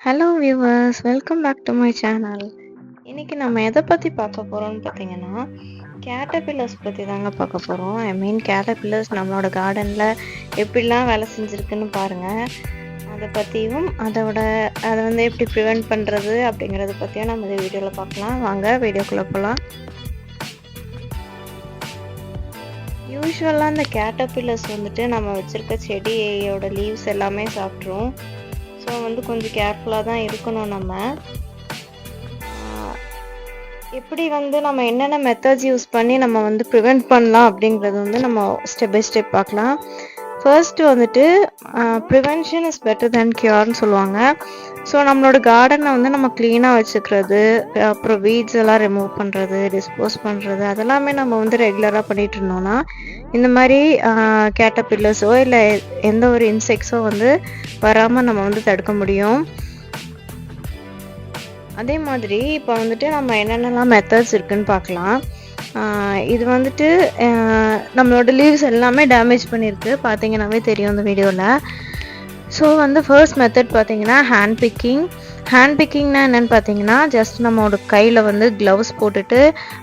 Hello viewers, welcome back to my channel. இன்றைக்கி நம்ம எதை பற்றி பார்க்க போகிறோம்னு பார்த்தீங்கன்னா, கேட்டர்பில்லர்ஸ் பற்றி தாங்க பார்க்க போகிறோம். கேட்டர்பில்லர்ஸ் நம்மளோட கார்டனில் எப்படிலாம் வேலை செஞ்சுருக்குன்னு பாருங்கள். அதை பற்றியும் அதை எப்படி ப்ரிவெண்ட் பண்ணுறது அப்படிங்கிறத பற்றியும் நம்ம இந்த வீடியோவில் பார்க்கலாம். வாங்க வீடியோக்குள்ளே போகலாம். யூஸ்வலாக இந்த கேட்டர்பில்லர்ஸ் நம்ம வச்சுருக்க செடியோட லீவ்ஸ் எல்லாமே சாப்பிட்ரும். ஸோ கொஞ்சம் கேர்ஃபுல்லாக தான் இருக்கணும். நம்ம எப்படி நம்ம என்னென்ன மெத்தட்ஸ் யூஸ் பண்ணி நம்ம ப்ரிவெண்ட் பண்ணலாம் அப்படிங்கிறது நம்ம ஸ்டெப் பை ஸ்டெப் பார்க்கலாம். First prevention is better than கியூர்னு சொல்லுவாங்க. ஸோ நம்மளோட கார்டனை நம்ம க்ளீனாக வச்சுக்கிறது, அப்புறம் வீட்ஸ் எல்லாம் ரிமூவ் பண்ணுறது, டிஸ்போஸ் பண்ணுறது, அதெல்லாமே நம்ம ரெகுலராக பண்ணிகிட்டு இருந்தோம்னா இந்த மாதிரி கேட்டர்பில்லர்ஸோ இல்லை எந்த ஒரு இன்செக்ட்ஸோ வராமல் நம்ம தடுக்க முடியும். அதே மாதிரி இப்போ நம்ம என்னென்னலாம் மெத்தட்ஸ் இருக்குன்னு பார்க்கலாம். இது நம்மளோட லீவ்ஸ் எல்லாமே டேமேஜ் பண்ணியிருக்கு, பார்த்தீங்கன்னாவே தெரியும் இந்த வீடியோவில். ஸோ ஃபர்ஸ்ட் மெத்தட் பார்த்தீங்கன்னா ஹேண்ட் பிக்கிங்னா என்னென்னு பார்த்தீங்கன்னா, ஜஸ்ட் நம்மளோட கையில் க்ளவுஸ் போட்டுட்டு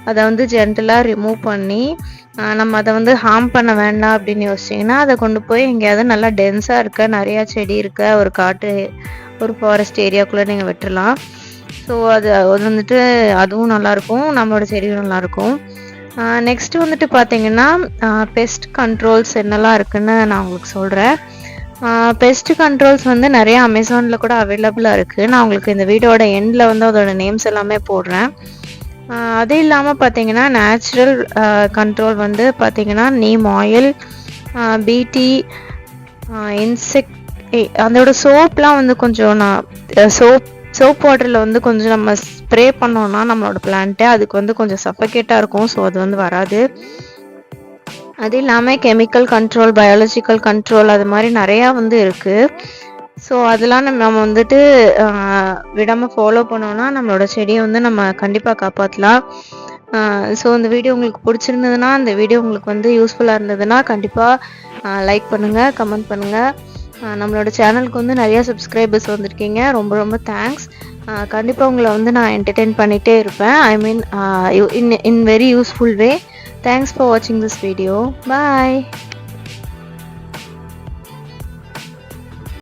அதை ஜென்டலாக ரிமூவ் பண்ணி நம்ம அதை ஹார்ம் பண்ண வேண்டாம் அப்படின்னு யோசிச்சிங்கன்னா, அதை கொண்டு போய் எங்கேயாவது நல்லா டென்ஸாக இருக்க நிறையா செடி இருக்க ஒரு ஃபாரஸ்ட் ஏரியாக்குள்ளே நீங்கள் விட்டுடலாம். ஸோ அது அதுவும் நல்லாயிருக்கும், நம்மளோட செடியும் நல்லாயிருக்கும். நெக்ஸ்ட்டு பார்த்தீங்கன்னா பெஸ்ட் கண்ட்ரோல்ஸ் என்னெல்லாம் இருக்குதுன்னு நான் உங்களுக்கு சொல்கிறேன். பெஸ்ட் கண்ட்ரோல்ஸ் நிறைய அமேசானில் கூட அவைலபிளாக இருக்குது. நான் உங்களுக்கு இந்த வீடியோட எண்டில் அதோட நேம்ஸ் எல்லாமே போடுறேன். அது இல்லாமல் பார்த்தீங்கன்னா நேச்சுரல் கண்ட்ரோல் பார்த்தீங்கன்னா நீம் ஆயில், பிடி, இன்செக்ட், அதோட சோப்லாம் கொஞ்சம் சோப் வாட்டரில் கொஞ்சம் நம்ம ஸ்ப்ரே பண்ணோன்னா நம்மளோட பிளான்ட்டு அதுக்கு கொஞ்சம் சஃபகேட்டாக இருக்கும். ஸோ அது வராது. அது இல்லாமல் கெமிக்கல் கண்ட்ரோல், பயாலஜிக்கல் கண்ட்ரோல், அது மாதிரி நிறையா இருக்குது. ஸோ அதெல்லாம் நம்ம விடாமல் ஃபாலோ பண்ணோன்னா நம்மளோட செடியை நம்ம கண்டிப்பாக காப்பாற்றலாம். ஸோ இந்த வீடியோ உங்களுக்கு பிடிச்சிருந்ததுன்னா, இந்த வீடியோ உங்களுக்கு யூஸ்ஃபுல்லாக இருந்ததுன்னா கண்டிப்பாக லைக் பண்ணுங்கள், கமெண்ட் பண்ணுங்கள். நம்மளோட சேனலுக்கு நிறையா சப்ஸ்கிரைபர்ஸ் வந்திருக்கீங்க, ரொம்ப ரொம்ப தேங்க்ஸ். கண்டிப்பாக உங்களை நான் என்டர்டெயின் பண்ணிகிட்டே இருப்பேன். in very useful way. Thanks for watching this video. Bye.